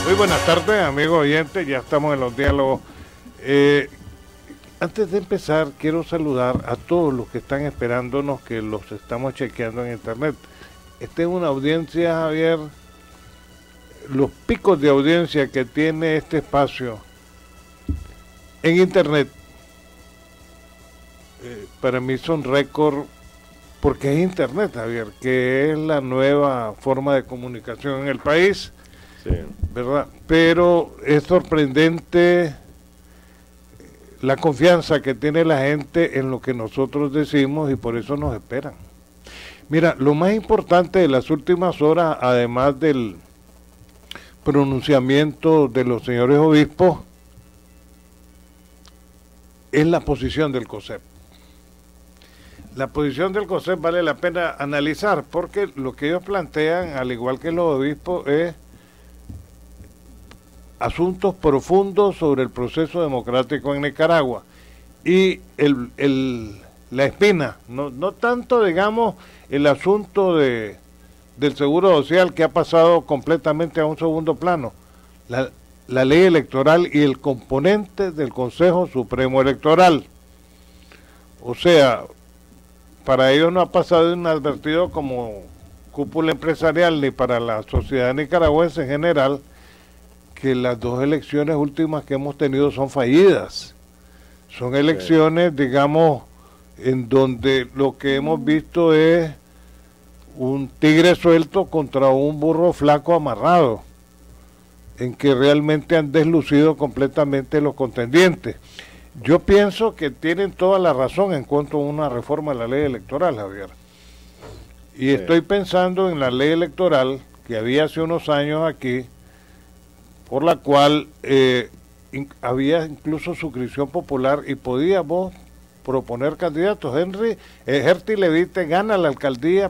Muy buenas tardes, amigos oyentes, ya estamos en los diálogos. Eh, Antes de empezar, quiero saludar a todos los que están esperándonos, que los estamos chequeando en internet. Esta es una audiencia, Javier, los picos de audiencia que tiene este espacio en internet, para mí son récord, porque es internet, Javier, que es la nueva forma de comunicación en el país. Sí. ¿Verdad? Pero es sorprendente la confianza que tiene la gente en lo que nosotros decimos y por eso nos esperan. Mira, lo más importante de las últimas horas, además del pronunciamiento de los señores obispos, es la posición del COSEP. La posición del COSEP vale la pena analizar porque lo que ellos plantean, al igual que los obispos, es asuntos profundos sobre el proceso democrático en Nicaragua y la espina, no tanto, digamos, el asunto del seguro social, que ha pasado completamente a un segundo plano, la ley electoral y el componente del Consejo Supremo Electoral. O sea, para ellos no ha pasado inadvertido como cúpula empresarial ni para la sociedad nicaragüense en general, que las dos elecciones últimas que hemos tenido son fallidas. Son elecciones, digamos, en donde lo que hemos visto es un tigre suelto contra un burro flaco amarrado, en que realmente han deslucido completamente los contendientes. Yo pienso que tienen toda la razón en cuanto a una reforma de la ley electoral, Javier. Y estoy pensando en la ley electoral que había hace unos años aquí, por la cual había incluso suscripción popular y podíamos proponer candidatos. Herty Levite gana la alcaldía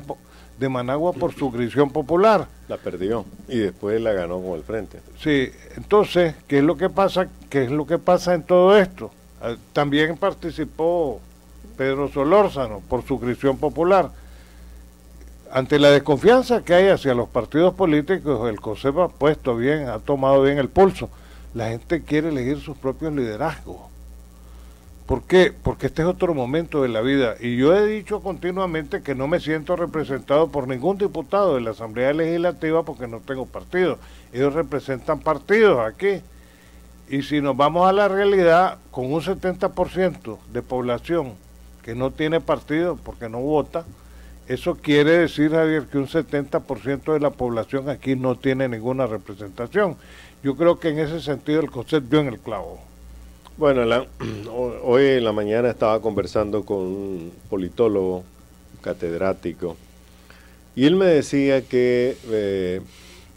de Managua por suscripción popular. La perdió y después la ganó con el Frente. Sí, entonces, ¿qué es lo que pasa? ¿Qué es lo que pasa en todo esto? También participó Pedro Solórzano por suscripción popular. Ante la desconfianza que hay hacia los partidos políticos, el COSEP ha tomado bien el pulso. La gente quiere elegir sus propios liderazgos. ¿Por qué? Porque este es otro momento de la vida. Y yo he dicho continuamente que no me siento representado por ningún diputado de la Asamblea Legislativa porque no tengo partido. Ellos representan partidos aquí. Y si nos vamos a la realidad, con un 70% de población que no tiene partido porque no vota, eso quiere decir, Javier, que un 70% de la población aquí no tiene ninguna representación. Yo creo que en ese sentido el COSEP dio en el clavo. Bueno, hoy en la mañana estaba conversando con un politólogo, catedrático, y él me decía que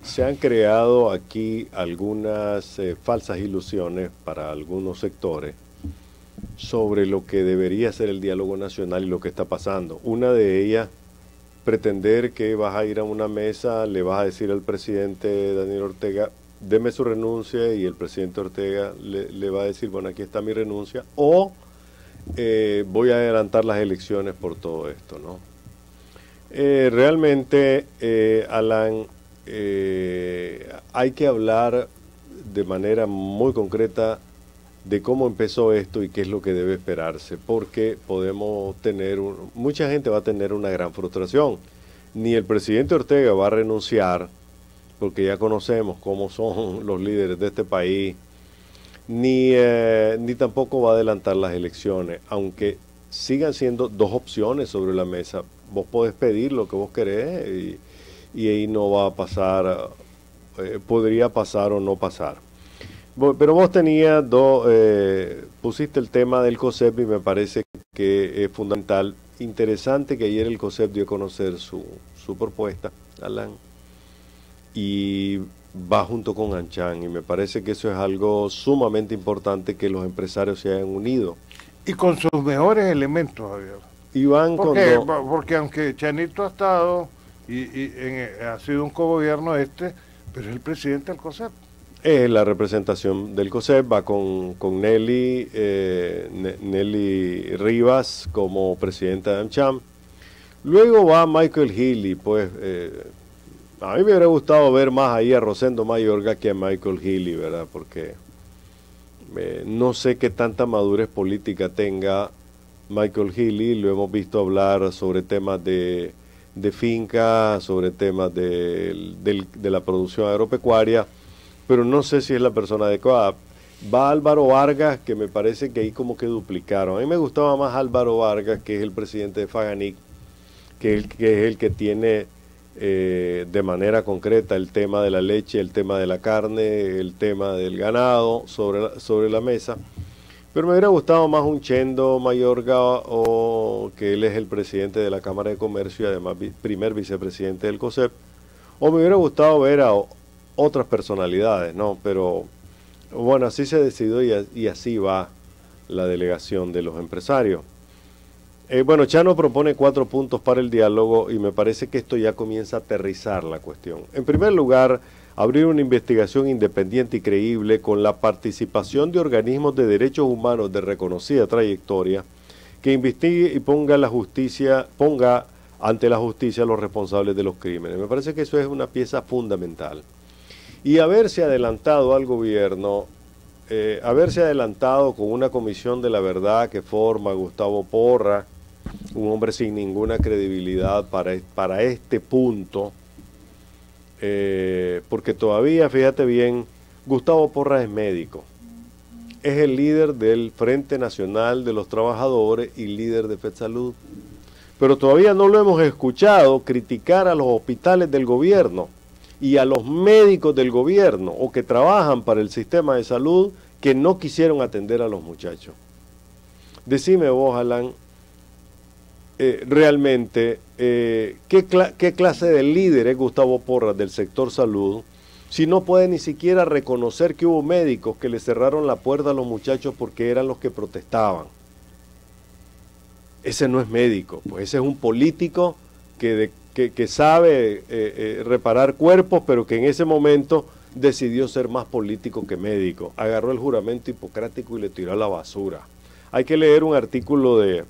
se han creado aquí algunas falsas ilusiones para algunos sectores sobre lo que debería ser el diálogo nacional y lo que está pasando. Una de ellas, pretender que vas a ir a una mesa, le vas a decir al presidente Daniel Ortega, deme su renuncia, y el presidente Ortega le va a decir, bueno, aquí está mi renuncia, o voy a adelantar las elecciones por todo esto, ¿no? Realmente, Alan, hay que hablar de manera muy concreta de cómo empezó esto y qué es lo que debe esperarse, porque podemos tener, mucha gente va a tener una gran frustración. Ni el presidente Ortega va a renunciar, porque ya conocemos cómo son los líderes de este país, ni tampoco va a adelantar las elecciones, aunque sigan siendo dos opciones sobre la mesa. Vos podés pedir lo que vos querés y ahí no va a pasar, podría pasar o no pasar. Pero vos tenías pusiste el tema del COSEP y me parece que es fundamental. Interesante que ayer el COSEP dio a conocer su propuesta, Alan, y va junto con ANCHAN, y me parece que eso es algo sumamente importante, que los empresarios se hayan unido. Y con sus mejores elementos, Javier. Y van porque aunque Chanito ha estado ha sido un cogobierno pero es el presidente del COSEP. La representación del COSEP va con Nelly Rivas como presidenta de AmCham. Luego va Michael Healy, pues A mí me hubiera gustado ver más ahí a Rosendo Mayorga que a Michael Healy, ¿verdad? Porque no sé qué tanta madurez política tenga Michael Healy. Lo hemos visto hablar sobre temas de finca, sobre temas de la producción agropecuaria, pero no sé si es la persona adecuada. Va Álvaro Vargas, que me parece que ahí como que duplicaron. A mí me gustaba más Álvaro Vargas, que es el presidente de Faganic, que es el que tiene de manera concreta el tema de la leche, el tema de la carne, el tema del ganado sobre la mesa. Pero me hubiera gustado más un Chendo Mayorga, o que él es el presidente de la Cámara de Comercio y además primer vicepresidente del COSEP. O me hubiera gustado ver a otras personalidades, ¿no? Pero bueno, así se decidió y así va la delegación de los empresarios. Bueno, Chano propone 4 puntos para el diálogo y me parece que esto ya comienza a aterrizar la cuestión. En primer lugar, abrir una investigación independiente y creíble con la participación de organismos de derechos humanos de reconocida trayectoria que investigue y ponga ante la justicia a los responsables de los crímenes. Me parece que eso es una pieza fundamental. Y haberse adelantado al gobierno, haberse adelantado con una comisión de la verdad que forma Gustavo Porra, un hombre sin ninguna credibilidad para este punto, porque todavía, fíjate bien, Gustavo Porra es médico, es el líder del Frente Nacional de los Trabajadores y líder de FedSalud, pero todavía no lo hemos escuchado criticar a los hospitales del gobierno y a los médicos del gobierno o que trabajan para el sistema de salud que no quisieron atender a los muchachos. Decime vos, Alan, realmente, ¿qué clase de líder es Gustavo Porras del sector salud si no puede ni siquiera reconocer que hubo médicos que le cerraron la puerta a los muchachos porque eran los que protestaban? Ese no es médico, pues ese es un político que sabe reparar cuerpos, pero que en ese momento decidió ser más político que médico. Agarró el juramento hipocrático y le tiró a la basura. Hay que leer un artículo de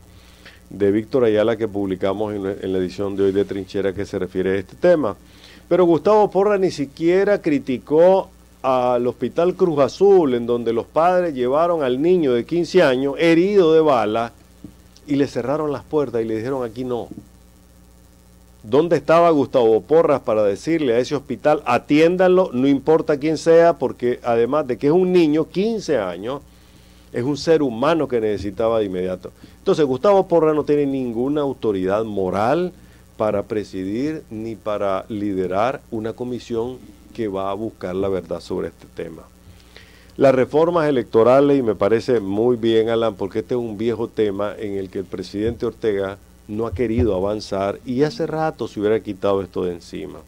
Víctor Ayala que publicamos en la edición de hoy de Trinchera que se refiere a este tema. Pero Gustavo Porra ni siquiera criticó al Hospital Cruz Azul, en donde los padres llevaron al niño de 15 años herido de bala y le cerraron las puertas y le dijeron aquí no. ¿Dónde estaba Gustavo Porras para decirle a ese hospital, atiéndanlo, no importa quién sea, porque además de que es un niño, 15 años, es un ser humano que necesitaba de inmediato? Entonces, Gustavo Porras no tiene ninguna autoridad moral para presidir ni para liderar una comisión que va a buscar la verdad sobre este tema. Las reformas electorales, y me parece muy bien, Alan, porque este es un viejo tema en el que el presidente Ortega no ha querido avanzar y hace rato se hubiera quitado esto de encima.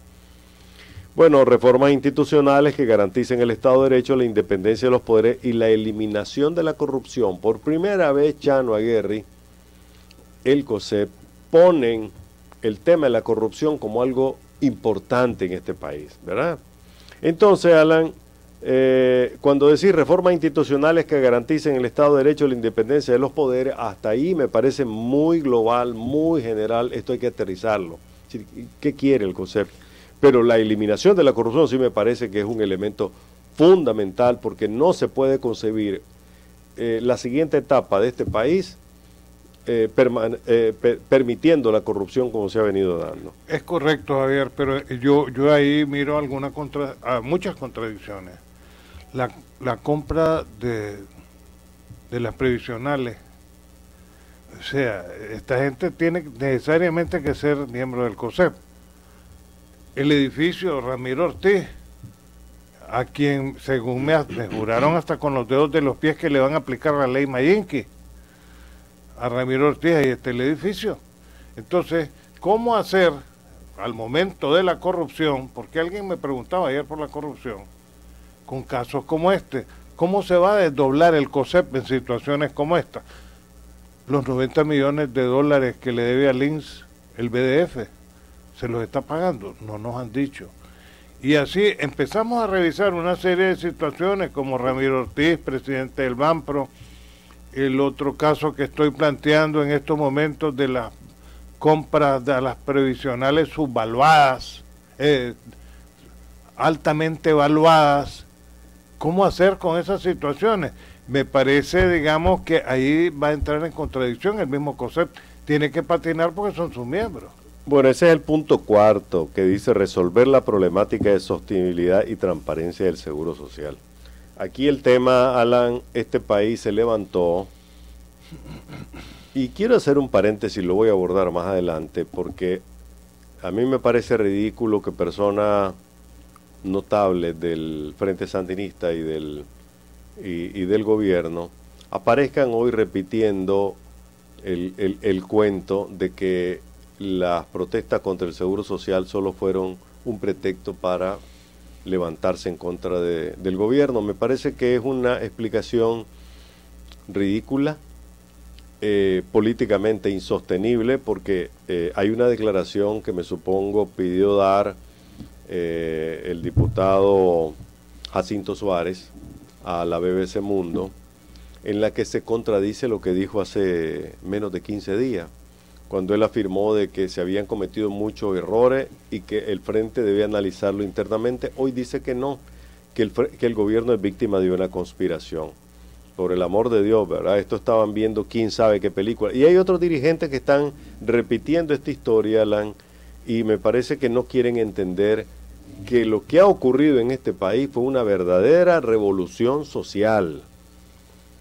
Bueno, reformas institucionales que garanticen el Estado de Derecho, la independencia de los poderes y la eliminación de la corrupción. Por primera vez, Chano Aguirre, el COSEP, ponen el tema de la corrupción como algo importante en este país, ¿verdad? Entonces, Alan, cuando decís reformas institucionales que garanticen el Estado de Derecho, la independencia de los poderes, hasta ahí me parece muy global, muy general, esto hay que aterrizarlo. ¿Qué quiere el COSEP? Pero la eliminación de la corrupción sí me parece que es un elemento fundamental, porque no se puede concebir la siguiente etapa de este país permitiendo la corrupción como se ha venido dando. Es correcto, Javier, pero yo ahí miro muchas contradicciones. La compra de las previsionales, o sea, esta gente tiene necesariamente que ser miembro del COSEP. El edificio Ramiro Ortiz, a quien según me juraron hasta con los dedos de los pies que le van a aplicar la ley Mayinqui, a Ramiro Ortiz, ahí está el edificio. Entonces, ¿cómo hacer al momento de la corrupción? Porque alguien me preguntaba ayer por la corrupción, con casos como este, ¿cómo se va a desdoblar el COSEP en situaciones como esta? Los 90 millones de dólares que le debe al INS el BDF, ¿se los está pagando? No nos han dicho. Y así empezamos a revisar una serie de situaciones como Ramiro Ortiz, presidente del Banpro, el otro caso que estoy planteando en estos momentos de las compras de las previsionales subvaluadas altamente evaluadas. ¿Cómo hacer con esas situaciones? Me parece, digamos, que ahí va a entrar en contradicción el mismo COSEP. Tiene que patinar porque son sus miembros. Bueno, ese es el punto cuarto, que dice resolver la problemática de sostenibilidad y transparencia del Seguro Social. Aquí el tema, Alan, este país se levantó, y quiero hacer un paréntesis, lo voy a abordar más adelante, porque a mí me parece ridículo que personas notables del Frente Sandinista y del gobierno aparezcan hoy repitiendo el cuento de que las protestas contra el Seguro Social solo fueron un pretexto para levantarse en contra del gobierno. Me parece que es una explicación ridícula, políticamente insostenible, porque hay una declaración que me supongo pidió dar el diputado Jacinto Suárez a la BBC Mundo, en la que se contradice lo que dijo hace menos de 15 días, cuando él afirmó de que se habían cometido muchos errores y que el Frente debía analizarlo internamente. Hoy dice que no, que el gobierno es víctima de una conspiración. Por el amor de Dios, ¿verdad? Esto estaban viendo quién sabe qué película. Y hay otros dirigentes que están repitiendo esta historia, Alan, y me parece que no quieren entender que lo que ha ocurrido en este país fue una verdadera revolución social.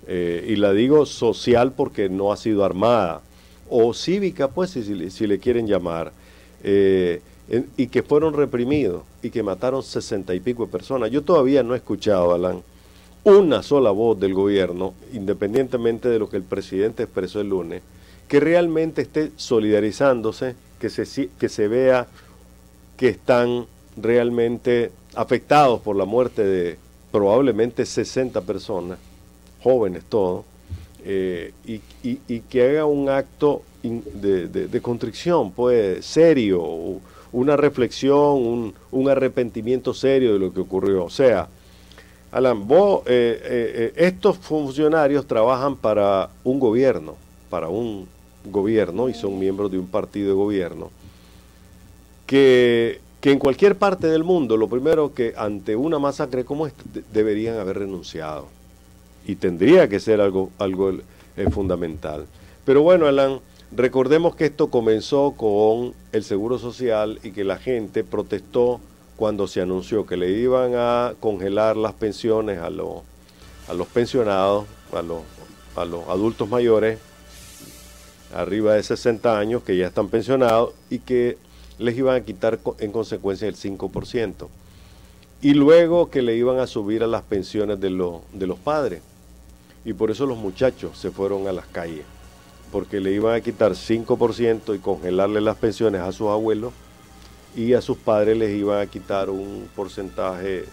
Y la digo social porque no ha sido armada, o cívica, pues, si le quieren llamar, y que fueron reprimidos y que mataron 60 y pico de personas. Yo todavía no he escuchado, Alan, una sola voz del gobierno, independientemente de lo que el presidente expresó el lunes, que realmente esté solidarizándose, que se vea que están realmente afectados por la muerte de probablemente 60 personas, jóvenes todos, y que haga un acto de contrición, pues, serio, una reflexión, un arrepentimiento serio de lo que ocurrió. O sea, Alan, estos funcionarios trabajan para un gobierno, y son miembros de un partido de gobierno, que en cualquier parte del mundo, lo primero que ante una masacre como esta, deberían haber renunciado. Y tendría que ser algo fundamental. Pero bueno, Alan, recordemos que esto comenzó con el Seguro Social y que la gente protestó cuando se anunció que le iban a congelar las pensiones a los pensionados, a los adultos mayores, arriba de 60 años, que ya están pensionados, y que les iban a quitar en consecuencia el 5%. Y luego que le iban a subir a las pensiones de los padres. Y por eso los muchachos se fueron a las calles, porque le iban a quitar 5% y congelarle las pensiones a sus abuelos, y a sus padres les iban a quitar un porcentaje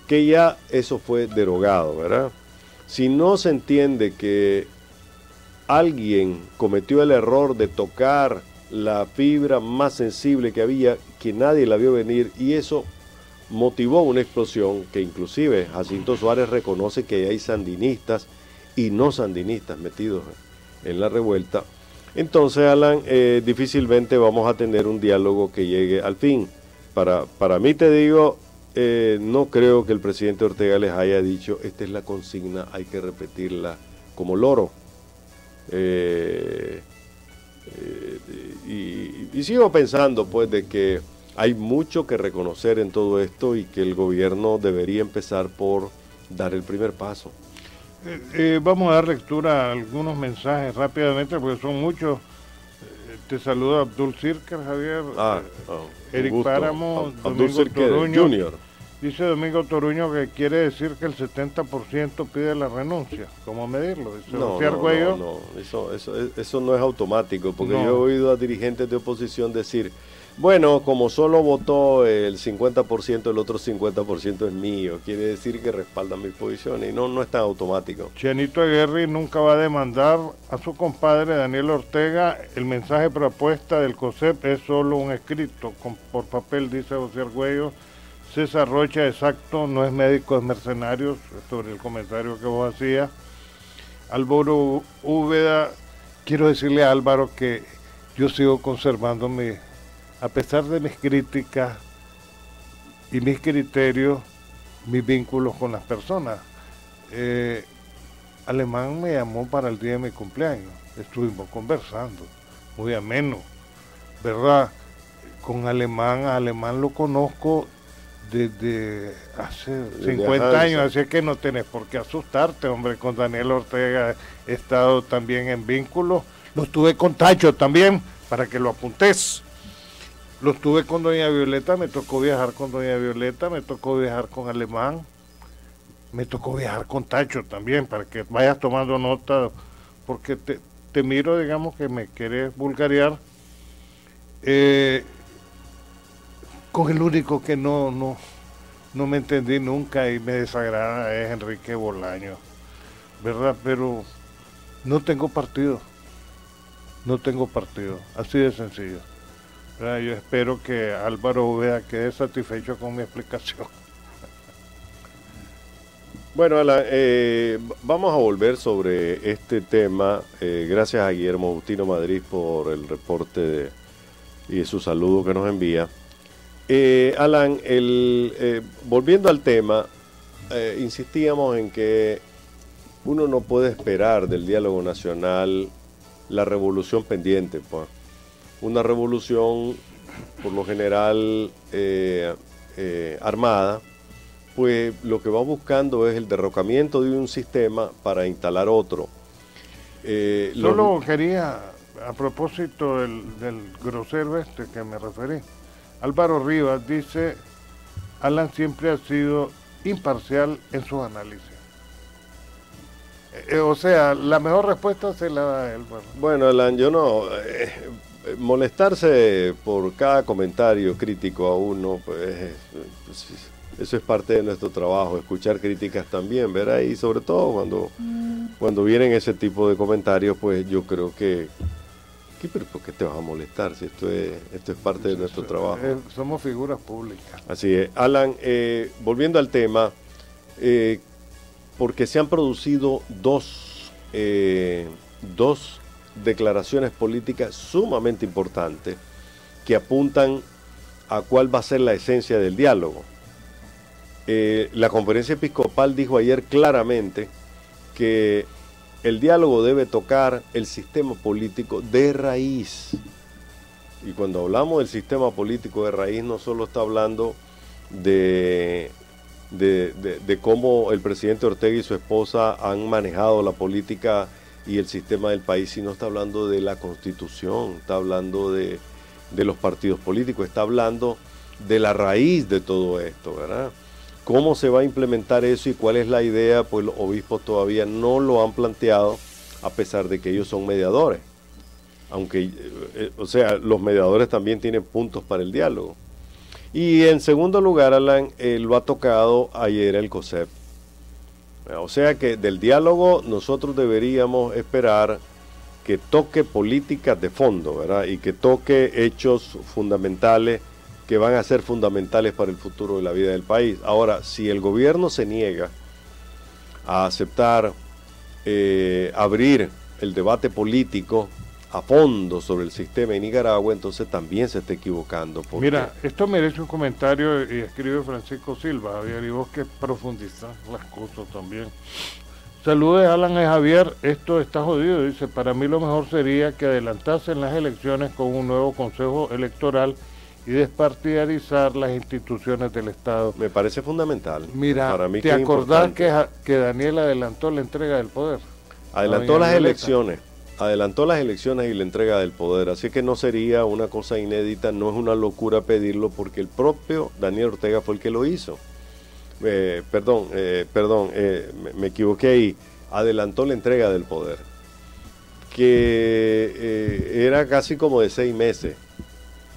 que ya eso fue derogado, ¿verdad? Si no se entiende que alguien cometió el error de tocar la fibra más sensible que había, que nadie la vio venir, y eso motivó una explosión que inclusive Jacinto Suárez reconoce que hay sandinistas y no sandinistas metidos en la revuelta. Entonces, Alan, difícilmente vamos a tener un diálogo que llegue al fin. Para mí, te digo, no creo que el presidente Ortega les haya dicho, esta es la consigna, hay que repetirla como loro. Y sigo pensando, pues, de que hay mucho que reconocer en todo esto y que el gobierno debería empezar por dar el primer paso. Vamos a dar lectura a algunos mensajes rápidamente porque son muchos. Te saluda Abdul Cirker, Javier. Eric Páramo, Abdul Cirker Jr. Dice Domingo Toruño que quiere decir que el 70% pide la renuncia. ¿Cómo medirlo? Dice No, eso no es automático, porque yo he oído a dirigentes de oposición decir, bueno, como solo votó el 50%, el otro 50% es mío. Quiere decir que respaldan mis posiciones, y no es tan automático. Chenito Aguirre nunca va a demandar a su compadre Daniel Ortega. El mensaje propuesta del COSEP es solo un escrito por papel, dice José Argüello. César Rocha, exacto, no es médico, es mercenario, sobre el comentario que vos hacías. Álvaro Úbeda, quiero decirle a Álvaro que yo sigo conservando a pesar de mis críticas y mis criterios, mis vínculos con las personas. Alemán me llamó para el día de mi cumpleaños, estuvimos conversando, muy ameno, ¿verdad? Con Alemán lo conozco desde hace 50 años, así que no tenés por qué asustarte, hombre. Con Daniel Ortega he estado también en vínculos, lo tuve con Tacho también, para que lo apuntes. Lo tuve con doña Violeta, me tocó viajar con doña Violeta, me tocó viajar con Alemán, me tocó viajar con Tacho también, para que vayas tomando nota, porque te miro, digamos, que me querés vulgarear. Con el único que no me entendí nunca y me desagrada es Enrique Bolaño, ¿verdad? Pero no tengo partido, así de sencillo. ¿Verdad? Yo espero que Álvaro Uveda quede satisfecho con mi explicación. Bueno, Alan, vamos a volver sobre este tema. Gracias a Guillermo Agustino Madrid por el reporte y su saludo que nos envía. Alan, volviendo al tema, insistíamos en que uno no puede esperar del diálogo nacional la revolución pendiente, pues. Una revolución, por lo general, armada, pues lo que va buscando es el derrocamiento de un sistema para instalar otro. Solo quería, a propósito del grosero que me referí, Álvaro Rivas dice, Alan siempre ha sido imparcial en sus análisis. O sea, la mejor respuesta se la da él. Bueno, Alan, yo no... molestarse por cada comentario crítico a uno, pues eso es parte de nuestro trabajo, escuchar críticas también, ¿verdad? Y sobre todo cuando vienen ese tipo de comentarios, pues yo creo que pero ¿por qué te vas a molestar si esto es parte de nuestro trabajo? Somos figuras públicas. Así es. Alan, volviendo al tema, porque se han producido dos declaraciones políticas sumamente importantes que apuntan a cuál va a ser la esencia del diálogo. La conferencia episcopal dijo ayer claramente que el diálogo debe tocar el sistema político de raíz. Y cuando hablamos del sistema político de raíz, no solo está hablando de cómo el presidente Ortega y su esposa han manejado la política y el sistema del país, sino está hablando de la Constitución, está hablando de los partidos políticos, está hablando de la raíz de todo esto, ¿verdad? ¿Cómo se va a implementar eso y cuál es la idea? Pues los obispos todavía no lo han planteado, a pesar de que ellos son mediadores. Aunque, o sea, los mediadores también tienen puntos para el diálogo. Y en segundo lugar, Alan, lo ha tocado ayer el COSEP. O sea que del diálogo nosotros deberíamos esperar que toque políticas de fondo, ¿verdad? Y que toque hechos fundamentales que van a ser fundamentales para el futuro de la vida del país. Ahora, si el gobierno se niega a aceptar abrir el debate político a fondo sobre el sistema en Nicaragua, entonces también se está equivocando. Mira, esto merece un comentario y escribe Francisco Silva, Javier, y vos que profundizás las cosas también. Saludos, Alan y Javier, esto está jodido, dice, para mí lo mejor sería que adelantasen las elecciones con un nuevo consejo electoral y despartidarizar las instituciones del Estado. Me parece fundamental. Mira, para mí ¿te acordás que Daniel adelantó la entrega del poder? Adelantó las elecciones. Adelantó las elecciones y la entrega del poder, así que no sería una cosa inédita, no es una locura pedirlo, porque el propio Daniel Ortega fue el que lo hizo. Me equivoqué ahí. Adelantó la entrega del poder, que era casi como de 6 meses.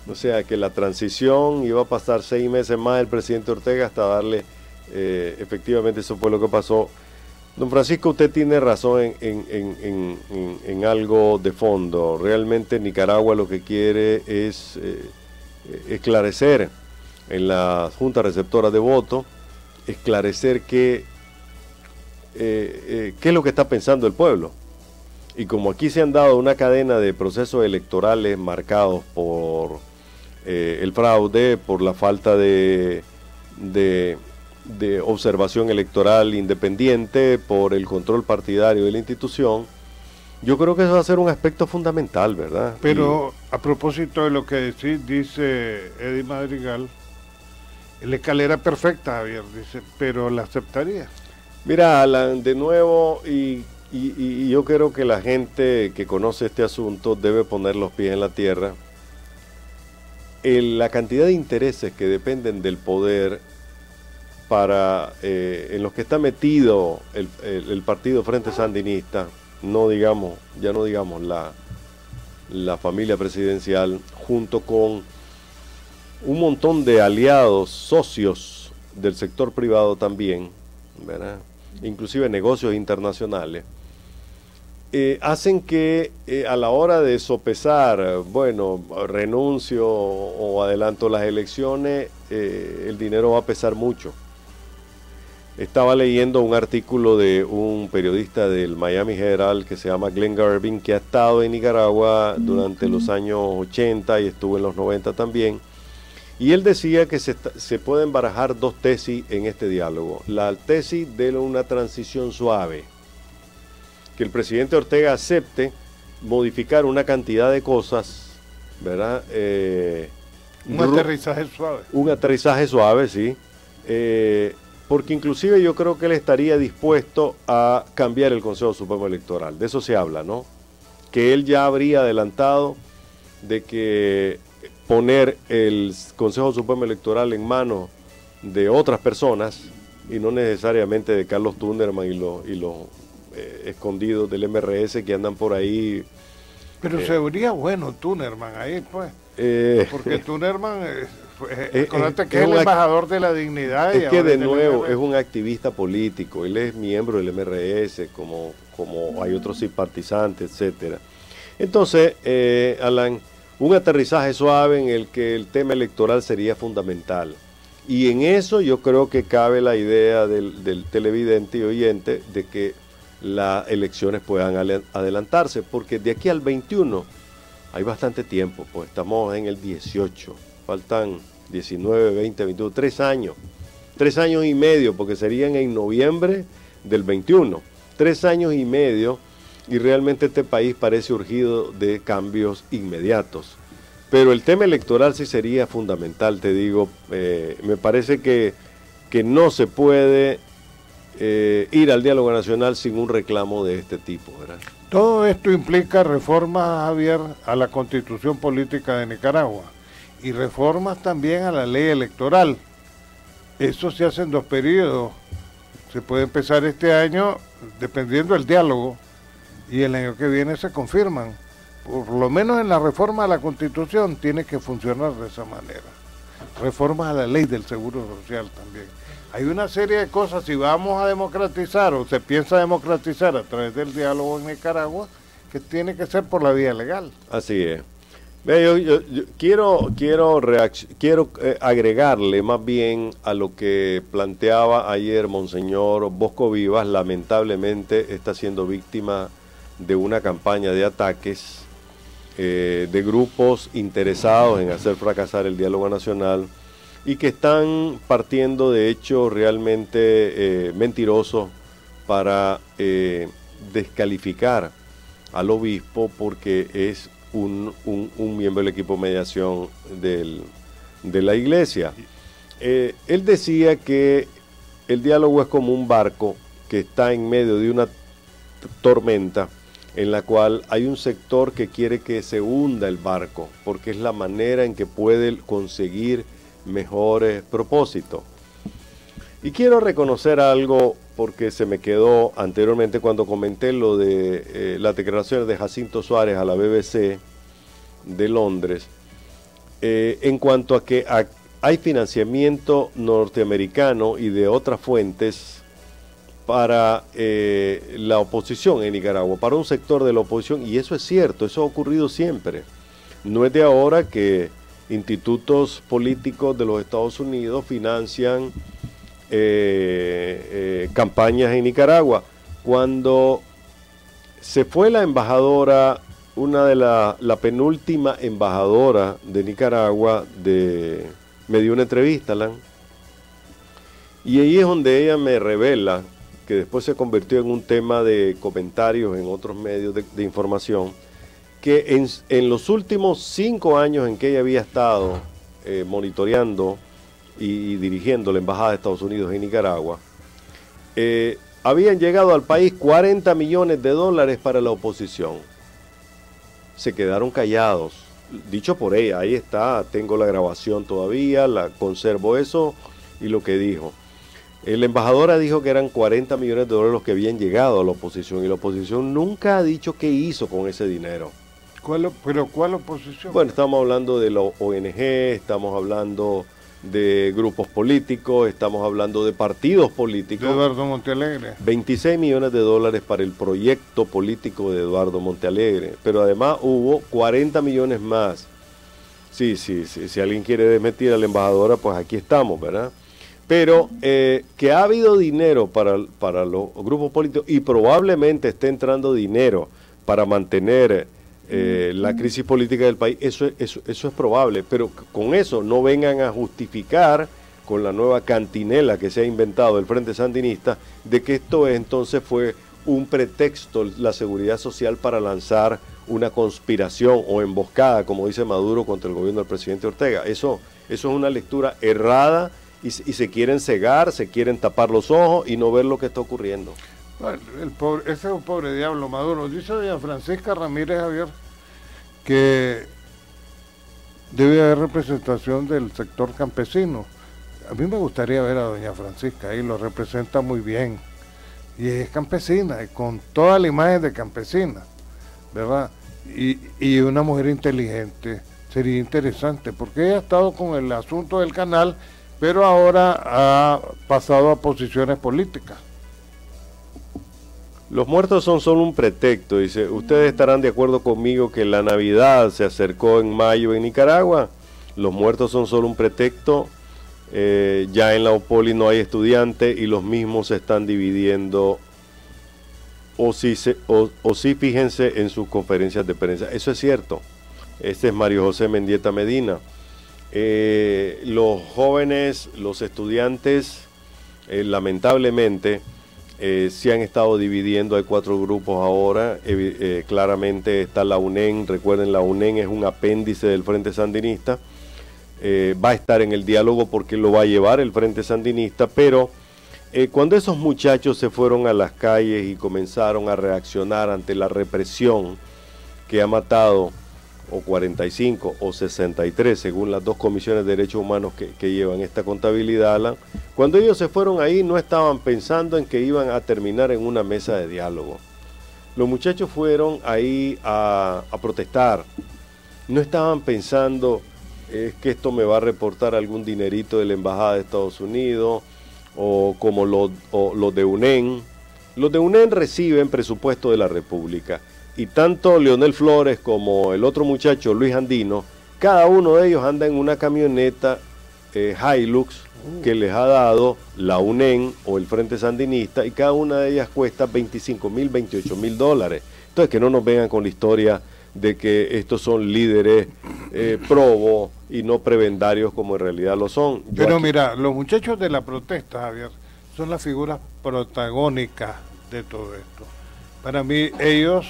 O sea, que la transición iba a pasar 6 meses más el presidente Ortega hasta darle, efectivamente eso fue lo que pasó. Don Francisco, usted tiene razón en algo de fondo. Realmente Nicaragua lo que quiere es esclarecer en la Junta Receptora de Voto, esclarecer qué es lo que está pensando el pueblo. Y como aquí se han dado una cadena de procesos electorales marcados por el fraude, por la falta de observación electoral independiente, por el control partidario de la institución. Yo creo que eso va a ser un aspecto fundamental, ¿verdad? Pero a propósito de lo que decís, dice Eddie Madrigal, la escalera perfecta, Javier, dice, pero la aceptaría. Mira, Alan, de nuevo, y yo creo que la gente que conoce este asunto debe poner los pies en la tierra. La cantidad de intereses que dependen del poder en los que está metido el partido Frente Sandinista, ya no digamos la familia presidencial, junto con un montón de aliados, socios del sector privado también, ¿verdad? Inclusive negocios internacionales, hacen que a la hora de sopesar, bueno, renuncio o adelanto las elecciones, el dinero va a pesar mucho. Estaba leyendo un artículo de un periodista del Miami Herald que se llama Glenn Garvin, que ha estado en Nicaragua durante los años 80 y estuvo en los 90 también. Y él decía que se pueden barajar dos tesis en este diálogo. La tesis de una transición suave, que el presidente Ortega acepte modificar una cantidad de cosas, ¿verdad? Un aterrizaje suave. Un aterrizaje suave, sí. Porque inclusive yo creo que él estaría dispuesto a cambiar el Consejo Supremo Electoral. De eso se habla, ¿no? Que él ya habría adelantado de que poner el Consejo Supremo Electoral en manos de otras personas y no necesariamente de Carlos Tunderman y los escondidos del MRS que andan por ahí. Pero sería bueno Tunderman ahí, pues. Porque Tunderman, acuérdate que es el embajador de la dignidad. Es que de nuevo es un activista político, él es miembro del MRS, como hay otros simpatizantes, etcétera. Entonces, Alan, un aterrizaje suave en el que el tema electoral sería fundamental. Y en eso yo creo que cabe la idea del televidente y oyente de que las elecciones puedan adelantarse, porque de aquí al 21 hay bastante tiempo, pues estamos en el 18, faltan 19, 20, 21, 3 años. 3 años y medio, porque serían en noviembre del 21. 3 años y medio. Y realmente este país parece urgido de cambios inmediatos. Pero el tema electoral sí sería fundamental, te digo. Me parece que no se puede ir al diálogo nacional sin un reclamo de este tipo, ¿verdad? Todo esto implica reformas, Javier, a la Constitución Política de Nicaragua y reformas también a la ley electoral. Eso se hace en 2 periodos. Se puede empezar este año dependiendo del diálogo. Y el año que viene se confirman. Por lo menos en la reforma a la Constitución tiene que funcionar de esa manera. Reformas a la ley del Seguro Social también. Hay una serie de cosas, si vamos a democratizar o se piensa democratizar a través del diálogo en Nicaragua, que tiene que ser por la vía legal. Así es. Yo quiero agregarle más bien a lo que planteaba ayer Monseñor Bosco Vivas. Lamentablemente está siendo víctima de una campaña de ataques de grupos interesados en hacer fracasar el diálogo nacional y que están partiendo de hechos realmente mentirosos para descalificar al obispo porque es un miembro del equipo de mediación de la iglesia. Él decía que el diálogo es como un barco que está en medio de una tormenta en la cual hay un sector que quiere que se hunda el barco, porque es la manera en que puede conseguir mejores propósitos. Y quiero reconocer algo, porque se me quedó anteriormente cuando comenté lo de las declaraciones de Jacinto Suárez a la BBC de Londres, en cuanto a que hay financiamiento norteamericano y de otras fuentes para la oposición en Nicaragua, para un sector de la oposición, y eso es cierto, eso ha ocurrido siempre. No es de ahora que institutos políticos de los Estados Unidos financian campañas en Nicaragua. Cuando se fue la embajadora una de la penúltima embajadora de Nicaragua me dio una entrevista, Alan, y ahí es donde ella me revela, que después se convirtió en un tema de comentarios en otros medios de información, que en los últimos 5 años en que ella había estado monitoreando y dirigiendo la Embajada de Estados Unidos en Nicaragua, habían llegado al país 40 millones de dólares para la oposición. Se quedaron callados, dicho por ella, ahí está, tengo la grabación todavía, conservo eso y lo que dijo. La embajadora dijo que eran 40 millones de dólares los que habían llegado a la oposición, y la oposición nunca ha dicho qué hizo con ese dinero. ¿Pero cuál oposición? Bueno, estamos hablando de la ONG, estamos hablando de grupos políticos, estamos hablando de partidos políticos. De Eduardo Montealegre. 26 millones de dólares para el proyecto político de Eduardo Montealegre, pero además hubo 40 millones más. Sí, si alguien quiere desmentir a la embajadora, pues aquí estamos, ¿verdad? Pero que ha habido dinero para los grupos políticos, y probablemente esté entrando dinero para mantener la crisis política del país, eso es probable, pero con eso no vengan a justificar con la nueva cantinela que se ha inventado el Frente Sandinista de que esto entonces fue un pretexto, la seguridad social, para lanzar una conspiración o emboscada, como dice Maduro, contra el gobierno del presidente Ortega. Eso es una lectura errada, y se quieren cegar, se quieren tapar los ojos y no ver lo que está ocurriendo. Ese es un pobre diablo Maduro. Dice doña Francisca Ramírez Javier que debe haber representación del sector campesino. A mí me gustaría ver a doña Francisca ahí, lo representa muy bien, y es campesina, y con toda la imagen de campesina, ¿verdad? Y una mujer inteligente. Sería interesante, porque ella ha estado con el asunto del canal, pero ahora ha pasado a posiciones políticas. Los muertos son solo un pretexto, dice. ¿Ustedes estarán de acuerdo conmigo que la Navidad se acercó en mayo en Nicaragua? Los muertos son solo un pretexto. Ya en la OPOLI no hay estudiantes y los mismos se están dividiendo. O sí, fíjense en sus conferencias de prensa. Eso es cierto. Este es Mario José Mendieta Medina. Los jóvenes, los estudiantes, lamentablemente, se han estado dividiendo. Hay 4 grupos ahora. Claramente está la UNEN. Recuerden, la UNEN es un apéndice del Frente Sandinista. Va a estar en el diálogo porque lo va a llevar el Frente Sandinista, pero cuando esos muchachos se fueron a las calles y comenzaron a reaccionar ante la represión que ha matado o 45 o 63, según las 2 comisiones de derechos humanos que llevan esta contabilidad, Alan, cuando ellos se fueron ahí no estaban pensando en que iban a terminar en una mesa de diálogo. Los muchachos fueron ahí a protestar, no estaban pensando es que esto me va a reportar algún dinerito de la Embajada de Estados Unidos, o como los de UNEN. Los de UNEN reciben presupuesto de la República, y tanto Leonel Flores como el otro muchacho, Luis Andino, cada uno de ellos anda en una camioneta Hilux que les ha dado la UNEN o el Frente Sandinista, y cada una de ellas cuesta 25,000, 28,000 dólares. Entonces, que no nos vengan con la historia de que estos son líderes probos y no prebendarios como en realidad lo son. Pero mira, los muchachos de la protesta, Javier, son las figuras protagónicas de todo esto. Para mí, ellos,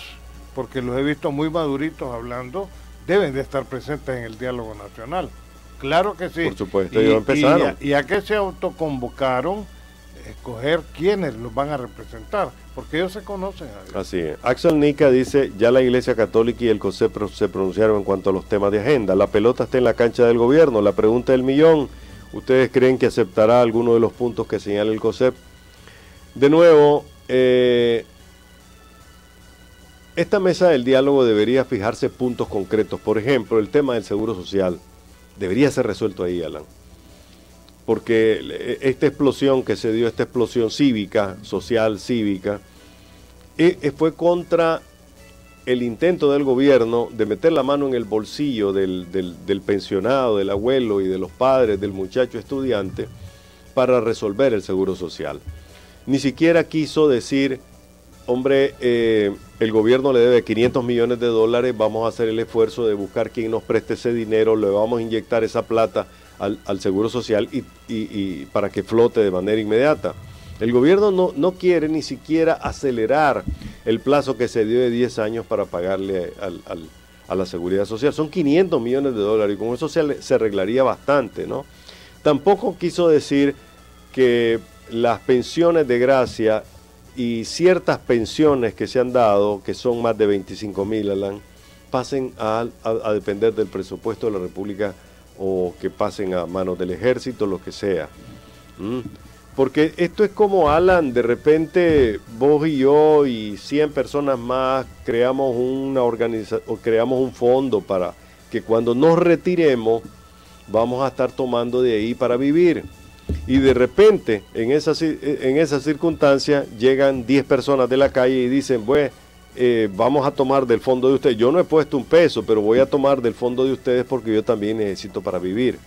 porque los he visto muy maduritos hablando, deben de estar presentes en el diálogo nacional. Claro que sí. Por supuesto, ellos empezaron. Y a qué se autoconvocaron, escoger quiénes los van a representar, porque ellos se conocen. Así es. Axel Nica dice, ya la Iglesia Católica y el COSEP se pronunciaron en cuanto a los temas de agenda. La pelota está en la cancha del gobierno. La pregunta del millón, ¿ustedes creen que aceptará alguno de los puntos que señala el COSEP? De nuevo, esta mesa del diálogo debería fijarse puntos concretos. Por ejemplo, el tema del seguro social debería ser resuelto ahí, Alan. Porque esta explosión que se dio, esta explosión cívica, social cívica, fue contra el intento del gobierno de meter la mano en el bolsillo del pensionado, del abuelo y de los padres del muchacho estudiante para resolver el seguro social. Ni siquiera quiso decir, hombre, el gobierno le debe 500 millones de dólares, vamos a hacer el esfuerzo de buscar quien nos preste ese dinero, le vamos a inyectar esa plata al Seguro Social y para que flote de manera inmediata. El gobierno no quiere ni siquiera acelerar el plazo que se dio de 10 años para pagarle a la Seguridad Social. Son 500 millones de dólares y con eso se arreglaría bastante, ¿no? Tampoco quiso decir que las pensiones de gracia y ciertas pensiones que se han dado, que son más de 25.000, Alan, pasen a depender del presupuesto de la República o que pasen a manos del ejército, lo que sea. Porque esto es como, Alan, de repente vos y yo y 100 personas más creamos una organización o creamos un fondo para que cuando nos retiremos vamos a estar tomando de ahí para vivir. Y de repente, en esa circunstancia, llegan 10 personas de la calle y dicen, pues, vamos a tomar del fondo de ustedes. Yo no he puesto un peso, pero voy a tomar del fondo de ustedes porque yo también necesito para vivir.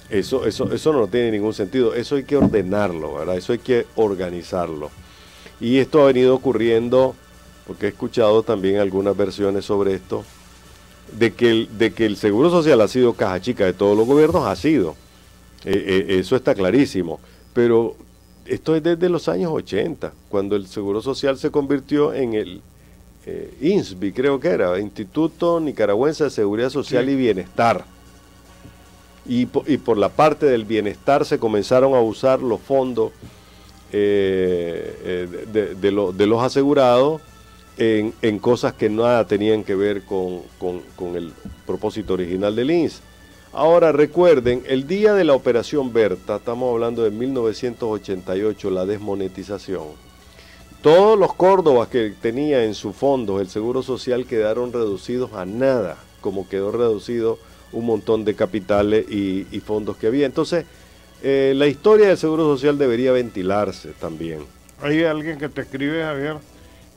Eso no tiene ningún sentido. Eso hay que ordenarlo, ¿verdad? Eso hay que organizarlo. Y esto ha venido ocurriendo, porque he escuchado también algunas versiones sobre esto, de que el Seguro Social ha sido caja chica de todos los gobiernos, ha sido. Eso está clarísimo. Pero esto es desde los años 80, cuando el Seguro Social se convirtió en el INSBI, creo que era, Instituto Nicaragüense de Seguridad Social y Bienestar. Y por la parte del bienestar se comenzaron a usar los fondos de los asegurados en cosas que nada tenían que ver con el propósito original del INS. Ahora recuerden, el día de la Operación Berta, estamos hablando de 1988, la desmonetización, todos los córdobas que tenía en su fondo el Seguro Social quedaron reducidos a nada, como quedó reducido un montón de capitales y fondos que había. Entonces, la historia del Seguro Social debería ventilarse también. Hay alguien que te escribe, Javier,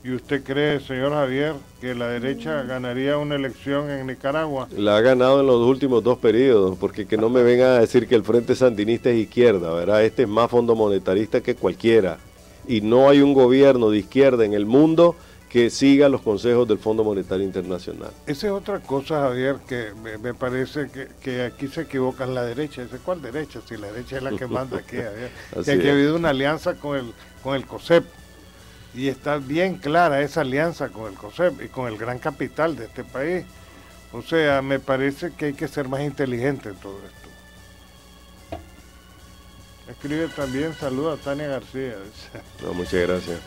y usted cree, señor Javier, que la derecha ganaría una elección en Nicaragua. La ha ganado en los últimos 2 periodos, porque que no me vengan a decir que el Frente Sandinista es izquierda, ¿verdad? Este es más fondo monetarista que cualquiera. Y no hay un gobierno de izquierda en el mundo que siga los consejos del Fondo Monetario Internacional. Esa es otra cosa, Javier, que me parece que aquí se equivocan la derecha. ¿Cuál derecha? Si la derecha es la que manda aquí, Javier. Que aquí ha habido una alianza con el COSEP. Y está bien clara esa alianza con el COSEP y con el gran capital de este país. O sea, me parece que hay que ser más inteligente en todo esto. Escribe también, saluda a Tania García. No, muchas gracias.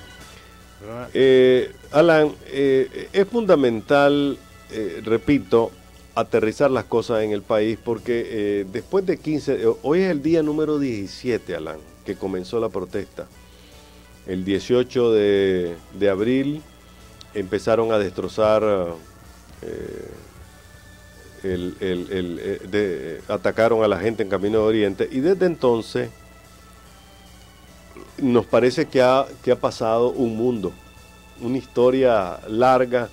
Alan, es fundamental, repito, aterrizar las cosas en el país porque después de 15, hoy es el día número 17, Alan, que comenzó la protesta. El 18 de abril empezaron a destrozar, atacaron a la gente en Camino de Oriente y desde entonces nos parece que ha pasado un mundo, una historia larga.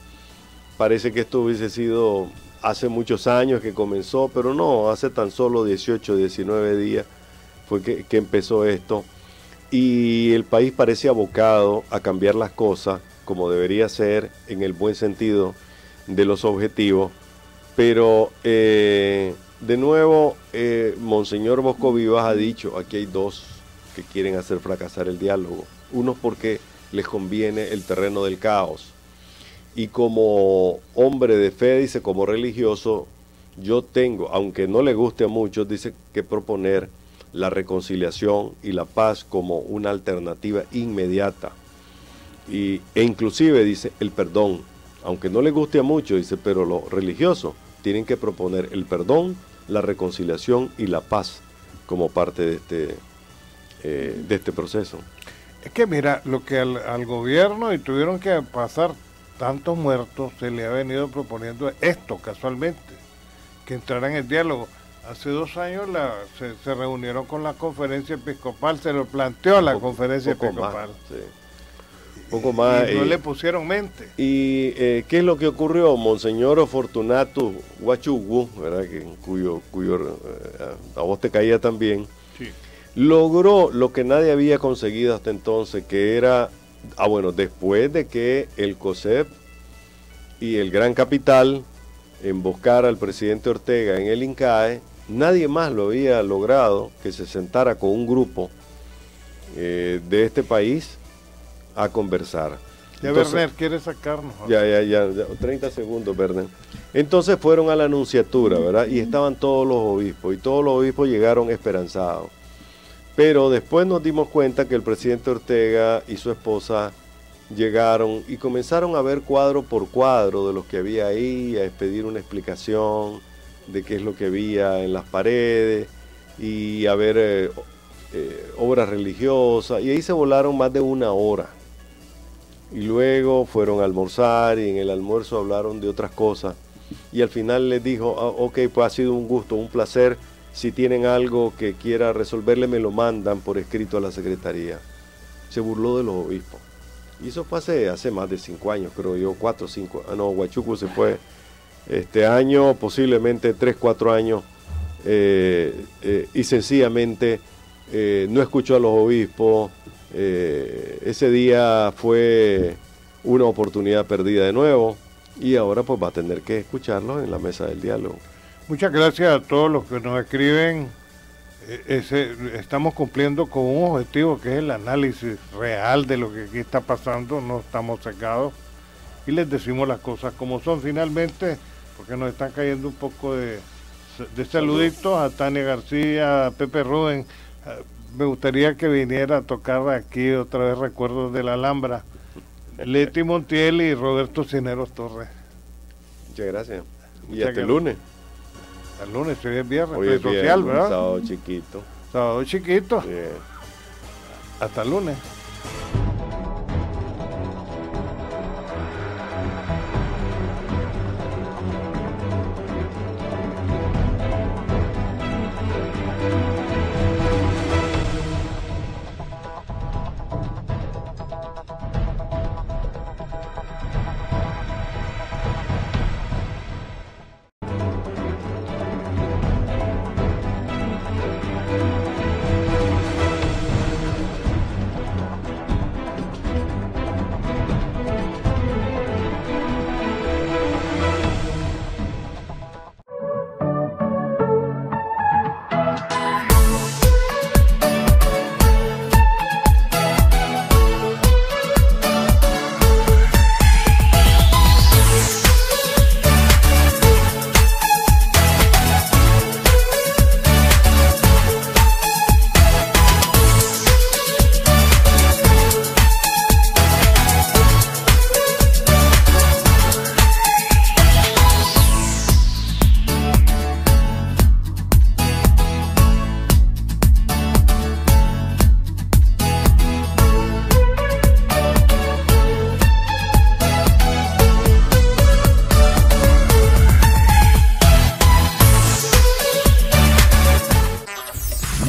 Parece que esto hubiese sido hace muchos años que comenzó, pero no, hace tan solo 18, 19 días fue que empezó esto. Y el país parece abocado a cambiar las cosas como debería ser en el buen sentido de los objetivos. Pero de nuevo, Monseñor Bosco Vivas ha dicho, aquí hay 2 que quieren hacer fracasar el diálogo. Unos porque les conviene el terreno del caos. Y como hombre de fe, dice, como religioso, yo tengo, aunque no le guste a muchos, dice que proponer la reconciliación y la paz como una alternativa inmediata. E inclusive, dice, el perdón. Aunque no le guste a muchos, dice, pero los religiosos tienen que proponer el perdón, la reconciliación y la paz como parte de este proceso. Es que mira, lo que al gobierno, y tuvieron que pasar tantos muertos, se le ha venido proponiendo esto casualmente, que entraran en el diálogo. Hace 2 años se reunieron con la conferencia episcopal, se lo planteó a la conferencia episcopal. Más, sí. Poco más. Y no le pusieron mente. ¿Y qué es lo que ocurrió? Monseñor Fortunato Huachugu, ¿verdad? Cuyo a vos te caía también, sí, logró lo que nadie había conseguido hasta entonces, que era Bueno, después de que el COSEP y el Gran Capital emboscara al presidente Ortega en el INCAE, nadie más lo había logrado que se sentara con un grupo de este país a conversar. Ya Berner quiere sacarnos. Ya, 30 segundos, Berner. Entonces fueron a la Nunciatura, ¿verdad? Y estaban todos los obispos, y todos los obispos llegaron esperanzados. Pero después nos dimos cuenta que el presidente Ortega y su esposa llegaron y comenzaron a ver cuadro por cuadro de los que había ahí, a pedir una explicación de qué es lo que había en las paredes, y a ver obras religiosas, y ahí se volaron más de una hora. Y luego fueron a almorzar, y en el almuerzo hablaron de otras cosas, y al final les dijo, ok, pues ha sido un gusto, un placer, si tienen algo que quiera resolverle me lo mandan por escrito a la secretaría. Se burló de los obispos. Y eso fue hace más de 5 años, creo yo, 4 o 5. No, Huachuco se fue este año, posiblemente 3, 4 años, y sencillamente no escuchó a los obispos. Ese día fue una oportunidad perdida de nuevo, y ahora pues va a tener que escucharlos en la mesa del diálogo. Muchas gracias a todos los que nos escriben. Estamos cumpliendo con un objetivo que es el análisis real de lo que aquí está pasando, no estamos cegados, y les decimos las cosas como son. Finalmente, porque nos están cayendo un poco de saluditos a Tania García, a Pepe Rubén. Me gustaría que viniera a tocar aquí otra vez Recuerdos de la Alhambra, Leti Montiel y Roberto Cineros Torres. Muchas gracias. Y hasta el lunes. El lunes, hoy es viernes, hoy es social, ¿verdad? Sábado chiquito. Sábado chiquito. Sí. Hasta el lunes.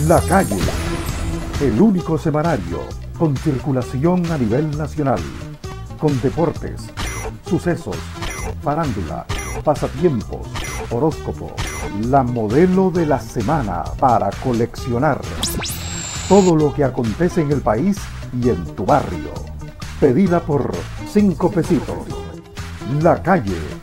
La Calle, el único semanario con circulación a nivel nacional, con deportes, sucesos, farándula, pasatiempos, horóscopo, la modelo de la semana para coleccionar. Todo lo que acontece en el país y en tu barrio. Pedila por 5 pesitos. La Calle.